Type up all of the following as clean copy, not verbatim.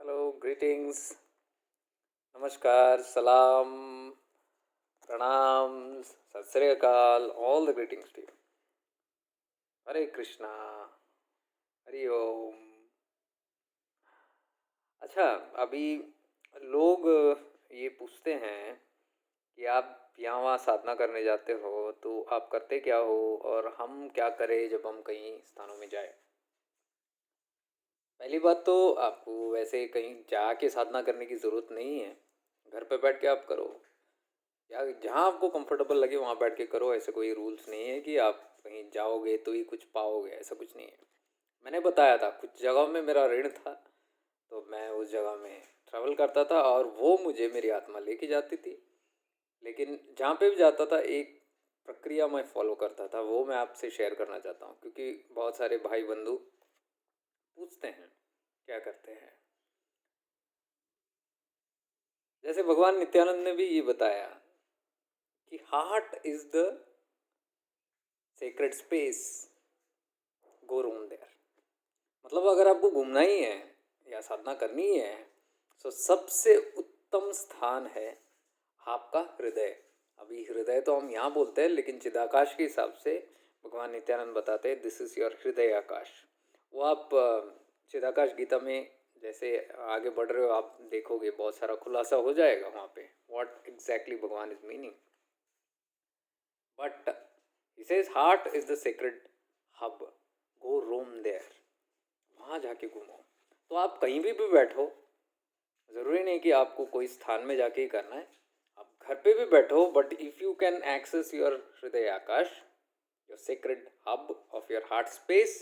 Hello, greetings, नमस्कार, सलाम, प्रणाम, Sat Sri Akal, all the greetings to you. Hare Krishna, Hari Om. अच्छा, अभी लोग ये पूछते हैं कि आप यहाँ वहाँ साधना करने जाते हो तो आप करते क्या हो और हम क्या करें जब हम कहीं स्थानों में जाए। पहली बात तो आपको वैसे कहीं जाके साधना करने की ज़रूरत नहीं है। घर पे बैठ के आप करो या जहाँ आपको कंफर्टेबल लगे वहाँ बैठ के करो। ऐसे कोई रूल्स नहीं है कि आप कहीं जाओगे तो ही कुछ पाओगे, ऐसा कुछ नहीं है। मैंने बताया था कुछ जगह में मेरा ऋण था, तो मैं उस जगह में ट्रैवल करता था और वो मुझे मेरी आत्मा लेके जाती थी। लेकिन जहाँ पे भी जाता था एक प्रक्रिया मैं फॉलो करता था, वो मैं आपसे शेयर करना चाहता हूँ क्योंकि बहुत सारे भाई बंधु पूछते हैं क्या करते हैं। जैसे भगवान नित्यानंद ने भी ये बताया कि heart is the sacred space, go roam there. मतलब अगर आपको घूमना ही है या साधना करनी ही है तो सबसे उत्तम स्थान है आपका हृदय। अभी हृदय तो हम यहाँ बोलते हैं, लेकिन चिदाकाश के हिसाब से भगवान नित्यानंद बताते हैं दिस इज योर हृदय आकाश। वो आप चिदाकाश गीता में जैसे आगे बढ़ रहे हो आप देखोगे बहुत सारा खुलासा हो जाएगा वहाँ पे व्हाट एग्जैक्टली भगवान is meaning. But he says heart is the sacred hub, go roam there. वहाँ जाके घूमो। तो आप कहीं भी बैठो, ज़रूरी नहीं कि आपको कोई स्थान में जाके ही करना है। आप घर पे भी बैठो, but if you can access your हृदय आकाश, your sacred hub of your heart space,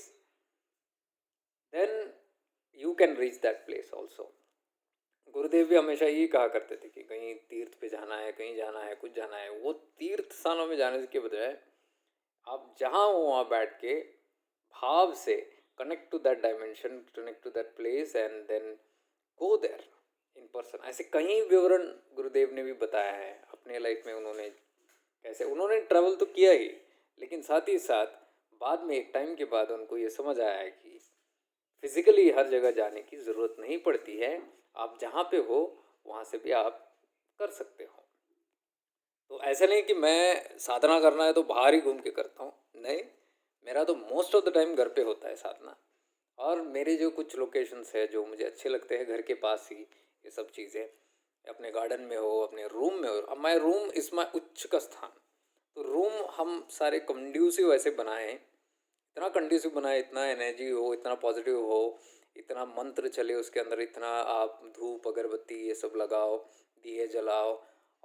then you can reach that place also. Gurudev भी हमेशा यही कहा करते थे कि कहीं तीर्थ पे जाना है, कहीं जाना है, कुछ जाना है। वो तीर्थ स्थानों में जाने के बजाय आप जहाँ हो वहाँ बैठ के भाव से connect to that dimension, connect to that place and then go there in person. ऐसे कई विवरण गुरुदेव ने भी बताया है अपने लाइफ में। उन्होंने कैसे उन्होंने ट्रैवल तो किया ही, लेकिन साथ ही साथ बाद में एक टाइम के बाद उनको ये समझ आया है कि फिजिकली हर जगह जाने की ज़रूरत नहीं पड़ती है। आप जहाँ पे हो वहाँ से भी आप कर सकते हो। तो ऐसा नहीं कि मैं साधना करना है तो बाहर ही घूम के करता हूँ, नहीं। मेरा तो मोस्ट ऑफ द टाइम घर पे होता है साधना। और मेरे जो कुछ लोकेशंस है जो मुझे अच्छे लगते हैं घर के पास ही, ये सब चीज़ें अपने गार्डन में हो, अपने रूम में हो। अब माई रूम इज़ माई उच्च का स्थान। तो रूम हम सारे कंड्यूसिव ऐसे बनाए हैं, इतना कंड्यूसिव बनाए, इतना एनर्जी हो, इतना पॉजिटिव हो, इतना मंत्र चले उसके अंदर, इतना आप धूप अगरबत्ती ये सब लगाओ, दिए जलाओ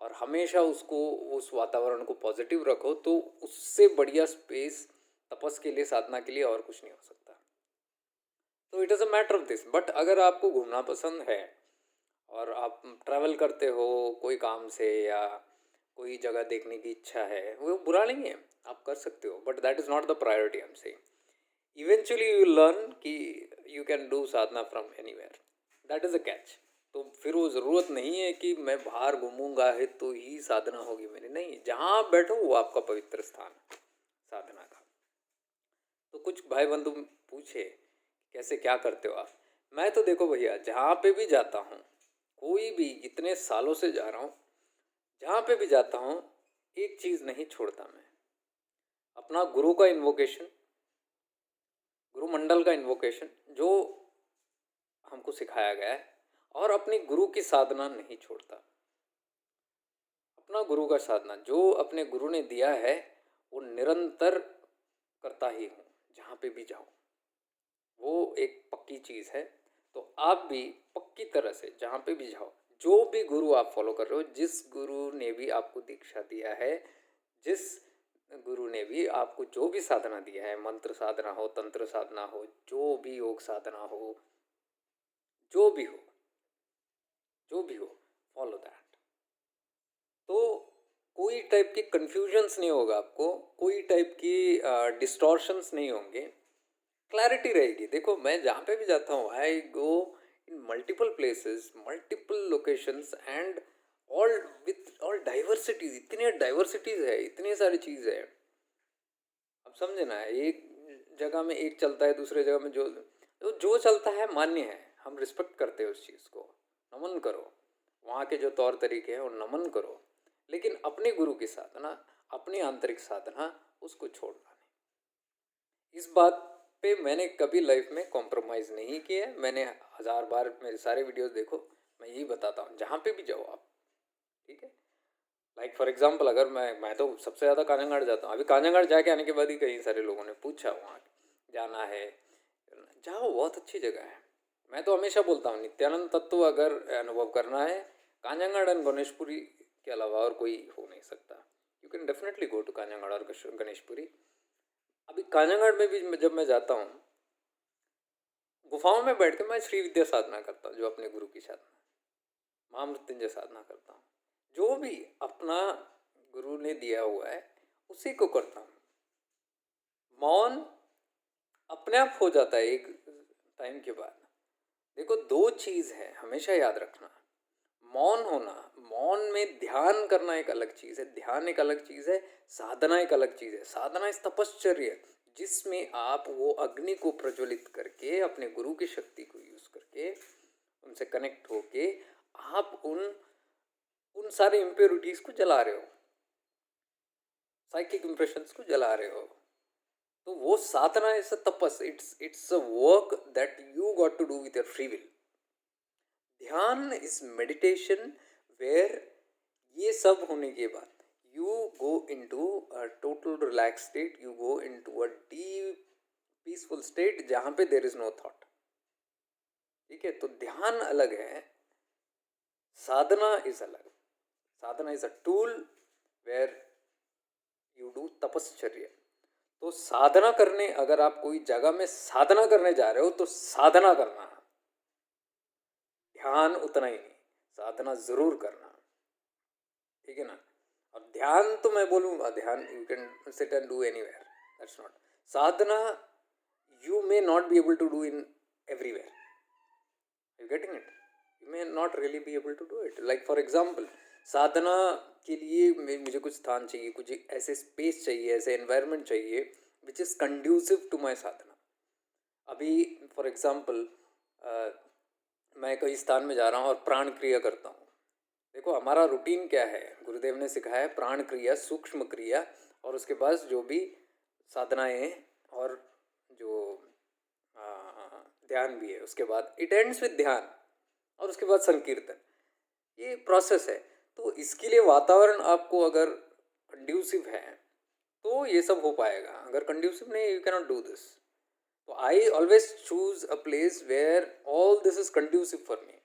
और हमेशा उसको उस वातावरण को पॉजिटिव रखो। तो उससे बढ़िया स्पेस तपस के लिए, साधना के लिए और कुछ नहीं हो सकता। तो it is a matter of this. But अगर आपको घूमना पसंद है और आप ट्रैवल करते हो कोई काम से या कोई जगह देखने की इच्छा है, वो बुरा नहीं है, आप कर सकते हो। But that is not the priority. I am saying eventually you learn कि you can do sadhana from anywhere, that is a catch. तो फिर वो ज़रूरत नहीं है कि मैं बाहर घूमूंगा है तो ही साधना होगी मेरी, नहीं। जहाँ आप बैठो वो आपका पवित्र स्थान है साधना का। तो कुछ भाई बंधु पूछे कैसे क्या करते हो आप। मैं तो देखो भैया, जहाँ पे भी जाता हूँ, कोई भी, इतने सालों से जा रहा हूँ, जहाँ पे भी जाता हूँ एक चीज़ नहीं छोड़ता मैं, अपना गुरु का इन्वोकेशन, गुरु मंडल का इन्वोकेशन जो हमको सिखाया गया है, और अपनी गुरु की साधना नहीं छोड़ता। अपना गुरु का साधना जो अपने गुरु ने दिया है वो निरंतर करता ही हूँ जहाँ पे भी जाऊँ। वो एक पक्की चीज़ है। तो आप भी पक्की तरह से जहाँ पे भी जाओ, जो भी गुरु आप फॉलो कर रहे हो, जिस गुरु ने भी आपको दीक्षा दिया है, जिस गुरु ने भी आपको जो भी साधना दिया है, मंत्र साधना हो, तंत्र साधना हो, जो भी योग साधना हो, जो भी हो, जो भी हो, फॉलो दैट। तो कोई टाइप की कन्फ्यूजन्स नहीं होगा आपको, कोई टाइप की डिस्टॉर्शंस नहीं होंगे, क्लैरिटी रहेगी। देखो मैं जहाँ पे भी जाता हूँ, I go in multiple places, multiple locations and all with all diversities. इतनी डाइवर्सिटीज है, इतनी सारी चीज़ है। अब समझे ना, एक जगह में एक चलता है, दूसरे जगह में जो जो चलता है मान्य है, हम रिस्पेक्ट करते हैं उस चीज़ को, नमन करो, वहाँ के जो तौर तरीके हैं वो नमन करो, लेकिन अपने गुरु की साधना, अपनी आंतरिक साधना उसको छोड़ना नहीं। इस बात पे मैंने कभी लाइफ में कॉम्प्रोमाइज़ नहीं किया है। मैंने 1000 बार मेरे सारे वीडियोस देखो, मैं यही बताता हूँ जहाँ पे भी जाओ आप, ठीक है। लाइक फॉर एग्जाम्पल, अगर मैं तो सबसे ज़्यादा कांजंगाड़ जाता हूँ। अभी कांजंगाड़ जाके आने के बाद ही कई सारे लोगों ने पूछा वहाँ जाना है, जाओ, बहुत अच्छी जगह है। मैं तो हमेशा बोलता हूँ नित्यानंद तत्व अगर अनुभव करना है, कांजंगाड़ एंड गणेशपुरी के अलावा और कोई हो नहीं सकता। You can definitely go to Kanhangad और गणेशपुरी। अभी कांजंगाड़ में भी जब मैं जाता हूँ, गुफाओं में बैठ के मैं श्री विद्या साधना करता हूँ, जो अपने गुरु की साधना, महामृत्युंजय साधना करता हूँ। जो भी अपना गुरु ने दिया हुआ है उसी को करता हूँ। मौन अपने आप हो जाता है एक टाइम के बाद। देखो, दो चीज़ है, हमेशा याद रखना। मौन होना, मौन में ध्यान करना एक अलग चीज़ है, ध्यान एक अलग चीज़ है, साधना एक अलग चीज़ है। साधना इस तपश्चर्य, जिसमें आप वो अग्नि को प्रज्वलित करके, अपने गुरु की शक्ति को यूज़ करके, उनसे कनेक्ट होके आप उन सारे इम्प्योरिटीज़ को जला रहे हो, साइकिक इंप्रेशंस को जला रहे हो। तो वो sadhana is a tapas, it's a work that you got to do with your free will. Dhyan is meditation where ये सब होने के बाद you go into a total relax state, you go into a deep peaceful state जहां पे there is no thought. ठीक है, तो ध्यान अलग है, साधना इज अलग। Sadhana is a tool where you do tapashcharya. तो साधना करने, अगर आप कोई जगह में साधना करने जा रहे हो तो साधना करना, ध्यान उतना ही नहीं, साधना जरूर करना, ठीक है ना। और ध्यान तो मैं बोलूँगा, dhyan you can sit and do anywhere, that's not sadhana. You may not be able to do in everywhere, you getting it, you may not really be able to do it. Like for example, साधना के लिए मुझे कुछ स्थान चाहिए, कुछ ऐसे space चाहिए, ऐसे एनवायरनमेंट चाहिए which is conducive to my sadhana. अभी फॉर एग्जाम्पल मैं कई स्थान में जा रहा हूँ और प्राण क्रिया करता हूँ। देखो, हमारा रूटीन क्या है, गुरुदेव ने सिखाया है प्राण क्रिया, सूक्ष्म क्रिया, और उसके बाद जो भी साधनाएं और जो ध्यान भी है, उसके बाद इट एंड्स विद ध्यान, और उसके बाद संकीर्तन। ये प्रोसेस है। तो इसके लिए वातावरण आपको अगर कंड्यूसिव है तो ये सब हो पाएगा, अगर कंड्यूसिव नहीं, यू कैनॉट डू दिस। तो I always choose a place where all this is conducive for me.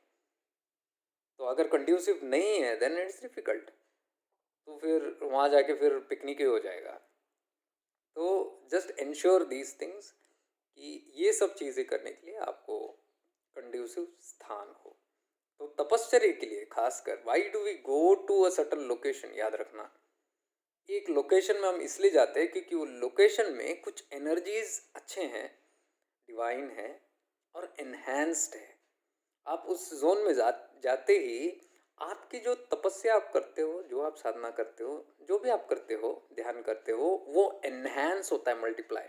तो अगर कंड्यूसिव नहीं है देन इट्स डिफिकल्ट, तो फिर वहाँ जाके फिर पिकनिक ही हो जाएगा। तो जस्ट इंश्योर दीज थिंग्स कि ये सब चीज़ें करने के लिए आपको कंड्यूसिव स्थान हो। तो तपश्चर्या के लिए खासकर why do we go to a certain location, याद रखना, एक लोकेशन में हम इसलिए जाते हैं क्योंकि वो लोकेशन में कुछ एनर्जीज अच्छे हैं, डिवाइन है और एनहेंस्ड है। आप उस जोन में जाते ही आपकी जो तपस्या आप करते हो, जो आप साधना करते हो, जो भी आप करते हो, ध्यान करते हो, वो एनहेंस होता है, मल्टीप्लाई।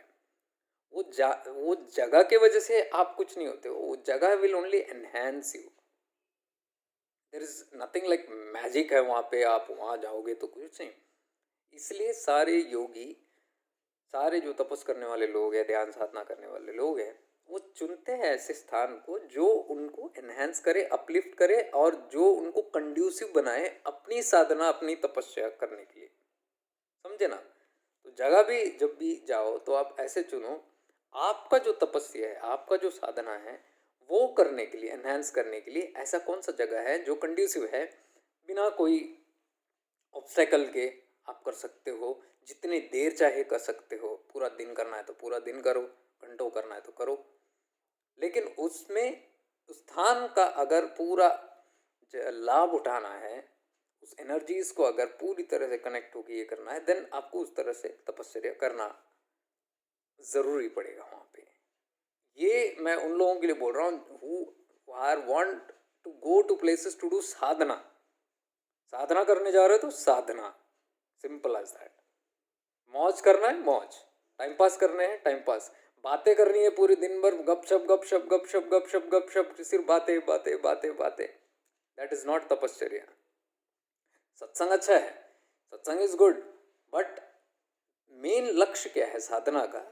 वो जगह के वजह से आप कुछ नहीं होते हो, वो जगह will only enhance you. There is nothing like magic है वहाँ पे, आप वहाँ जाओगे तो कुछ नहीं। इसलिए सारे योगी, सारे जो तपस करने वाले लोग हैं, ध्यान साधना करने वाले लोग हैं, वो चुनते हैं ऐसे स्थान को जो उनको एनहेंस करे, अपलिफ्ट करे, और जो उनको कंड्यूसिव बनाए अपनी साधना, अपनी तपस्या करने के लिए। समझे ना। तो जगह भी जब भी जाओ तो आप ऐसे चुनो, आपका जो तपस्या है, आपका जो साधना है, वो करने के लिए, एनहेंस करने के लिए ऐसा कौन सा जगह है जो कंड्यूसिव है, बिना कोई ऑब्स्टेकल के आप कर सकते हो, जितनी देर चाहे कर सकते हो। पूरा दिन करना है तो पूरा दिन करो, घंटों करना है तो करो, लेकिन उसमें उस स्थान का अगर पूरा लाभ उठाना है, उस एनर्जीज को अगर पूरी तरह से कनेक्ट होकर ये करना है, देन आपको उस तरह से तपस्या करना ज़रूरी पड़ेगा वहाँ पे। ये मैं उन लोगों के लिए बोल रहा हूँ who are want to go to places to do sadhana. साधना करने जा रहे हो तो साधना, सिंपल एज दैट। मौज करना है मौज, टाइम पास करने हैं टाइम पास, बातें करनी है पूरे दिन भर, गपशप गपशप गपशप गपशप गपशप, सिर्फ बातें बातें बातें बातें, दैट इज नॉट तपश्चर्या। सत्संग अच्छा है, सत्संग इज गुड, बट मेन लक्ष्य क्या है साधना का?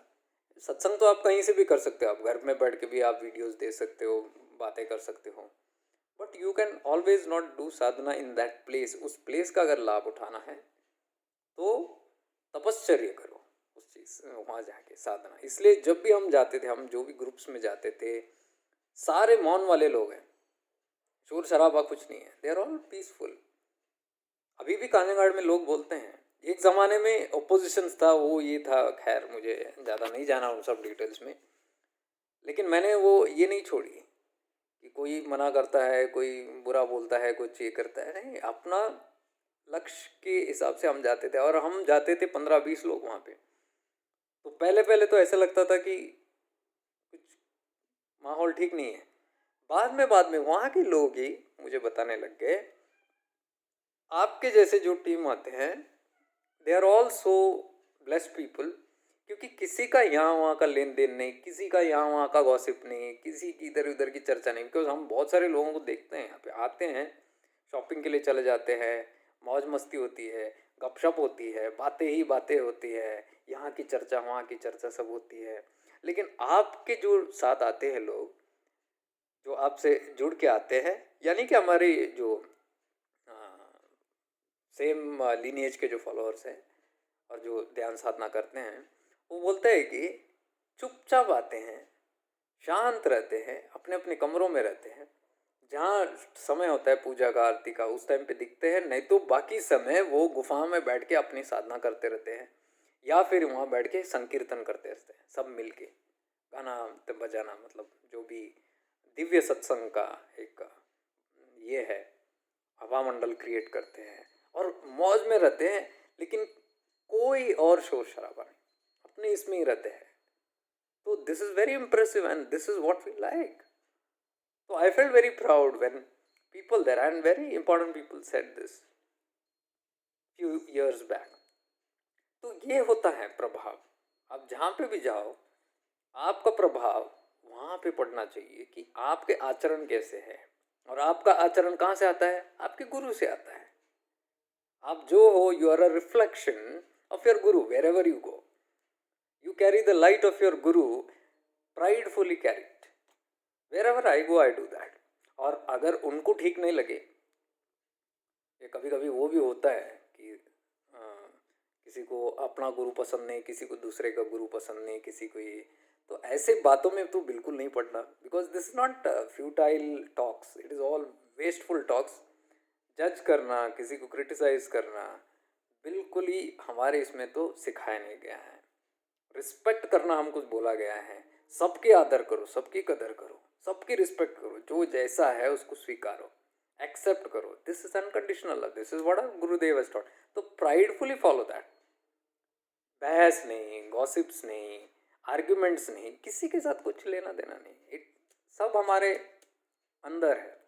सत्संग तो आप कहीं से भी कर सकते हो, आप घर में बैठ के भी आप वीडियोस दे सकते हो, बातें कर सकते हो, but you can always not do Sadhana in that place. उस प्लेस का अगर लाभ उठाना है तो तपश्चर्या करो उस चीज़ वहाँ जाके साधना। इसलिए जब भी हम जाते थे, हम जो भी ग्रुप्स में जाते थे, सारे मौन वाले लोग हैं, शोर शराबा कुछ नहीं है, दे आर ऑल पीसफुल। अभी भी कांजीगढ़ में लोग बोलते हैं, एक ज़माने में ओपोजिशन था, वो ये था, खैर मुझे ज़्यादा नहीं जाना उन सब डिटेल्स में, लेकिन मैंने वो ये नहीं छोड़ी कि कोई मना करता है, कोई बुरा बोलता है, कुछ ये करता है, नहीं, अपना लक्ष्य के हिसाब से हम जाते थे। और हम जाते थे 15-20 लोग वहाँ पे। तो पहले पहले तो ऐसा लगता था कि कुछ माहौल ठीक नहीं है। बाद में वहाँ के लोग ही मुझे बताने लग गए, आपके जैसे जो टीम आते हैं, they are all so blessed people, क्योंकि किसी का यहाँ वहाँ का लेन देन नहीं, किसी का यहाँ वहाँ का गॉसिप नहीं, किसी की इधर उधर की चर्चा नहीं। बिकॉज हम बहुत सारे लोगों को देखते हैं, यहाँ पे आते हैं, शॉपिंग के लिए चले जाते हैं, मौज मस्ती होती है, गपशप होती है, बातें ही बातें होती है, यहाँ की चर्चा वहाँ की चर्चा सब होती है। लेकिन आपके जो साथ आते हैं लोग, जो आपसे जुड़ के आते हैं, यानी कि हमारे जो सेम लीनिएज के जो फॉलोअर्स हैं और जो ध्यान साधना करते हैं, वो बोलते हैं कि चुपचाप आते हैं, शांत रहते हैं, अपने अपने कमरों में रहते हैं, जहाँ समय होता है पूजा का, आरती का, उस टाइम पे दिखते हैं, नहीं तो बाकी समय वो गुफा में बैठ के अपनी साधना करते रहते हैं, या फिर वहाँ बैठ के संकीर्तन करते रहते हैं, सब मिल के गाना बजाना, मतलब जो भी दिव्य सत्संग का एक ये है, हवा मंडल क्रिएट करते हैं और मौज में रहते हैं। लेकिन कोई और शोर शराबा नहीं, अपने इसमें ही रहते हैं। तो this is very impressive and this is what we like. So I felt very proud when people there, and very important people said this few years back. तो ये होता है प्रभाव। आप जहाँ पे भी जाओ, आपका प्रभाव वहाँ पे पड़ना चाहिए कि आपके आचरण कैसे है। और आपका आचरण कहाँ से आता है? आपके गुरु से आता है। आप जो हो, you are a reflection of your guru wherever you go. You carry the light of your guru, pridefully carry it. Wherever I go I do that. और अगर उनको ठीक नहीं लगे, ये कभी कभी वो भी होता है कि किसी को अपना गुरु पसंद नहीं, किसी को दूसरे का गुरु पसंद नहीं, किसी को ये, तो ऐसे बातों में तो बिल्कुल नहीं पड़ना। Because this is not futile talks, it is all wasteful talks. जज करना, किसी को क्रिटिसाइज करना, बिल्कुल ही हमारे इसमें तो सिखाया नहीं गया है। रिस्पेक्ट करना हमको बोला गया है, सबके आदर करो, सबकी कदर करो, सबकी रिस्पेक्ट करो, जो जैसा है उसको स्वीकारो, एक्सेप्ट करो। This is unconditional love, this is what our Gurudev has taught. तो प्राइडफुली फॉलो दैट। बहस नहीं, गॉसिप्स नहीं, आर्ग्यूमेंट्स नहीं, किसी के साथ कुछ लेना देना नहीं, इट सब हमारे अंदर है।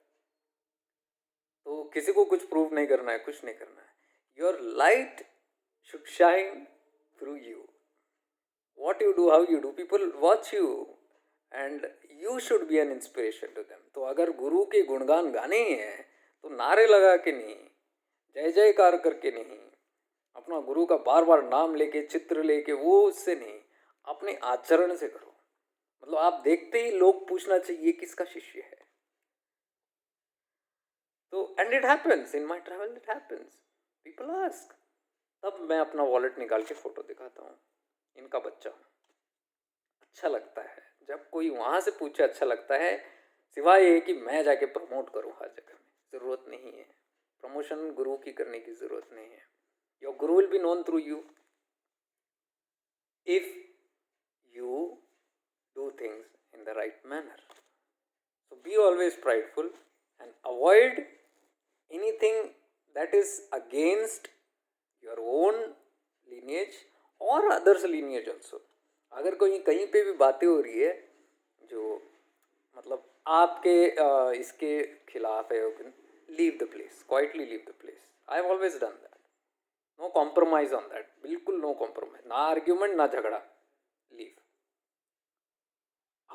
तो किसी को कुछ प्रूव नहीं करना है, कुछ नहीं करना है। Your light should shine through you. What you do, how you do, people watch you and you should be an inspiration to them. तो अगर गुरु के गुणगान गाने ही हैं तो नारे लगा के नहीं, जय जयकार करके नहीं, अपना गुरु का बार बार नाम लेके, चित्र लेके, वो उससे नहीं, अपने आचरण से करो। मतलब आप देखते ही लोग पूछना चाहिए किसका शिष्य है। तो and it happens in my travel, it happens, people ask. तब मैं अपना वॉलेट निकाल के फोटो दिखाता हूँ, इनका बच्चा हूँ। अच्छा लगता है जब कोई वहाँ से पूछे, अच्छा लगता है। सिवाय ये कि मैं जाके प्रमोट करूँ हर जगह में, ज़रूरत नहीं है। प्रमोशन गुरु की करने की ज़रूरत नहीं है। Your Guru will be known through you if you do things in the right manner. So be always prideful and avoid anything that is against your own lineage और अदर्स lineage also। अगर कोई कहीं पे भी बातें हो रही है जो मतलब आपके इसके खिलाफ है, leave the place, quietly leave the place. I have always done that, no compromise on that, बिल्कुल नो कॉम्प्रोमाइज, ना आर्ग्यूमेंट ना झगड़ा, लीव।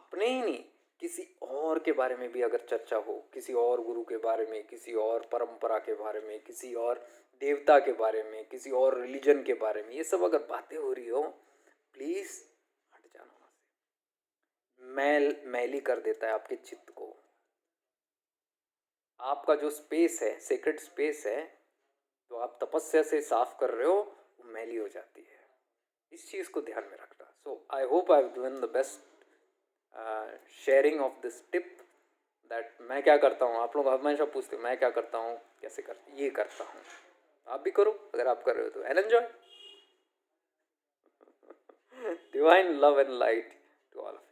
अपने ही नहीं, किसी और के बारे में भी अगर चर्चा हो, किसी और गुरु के बारे में, किसी और परंपरा के बारे में, किसी और देवता के बारे में, किसी और रिलीजन के बारे में, ये सब अगर बातें हो रही हो, प्लीज हट जाना वहां से। मैली कर देता है आपके चित्त को। आपका जो स्पेस है, सेक्रेट स्पेस है, तो आप तपस्या से साफ कर रहे हो, वो मैली हो जाती है। इस चीज को ध्यान में रखना। So I hope I have given the best sharing of this tip, that मैं क्या करता हूँ। आप लोग हमेशा पूछते हो मैं क्या करता हूँ, कैसे करता, ये करता हूँ। आप भी करो अगर आप कर रहे हो तो, and enjoy. Divine love and light to all of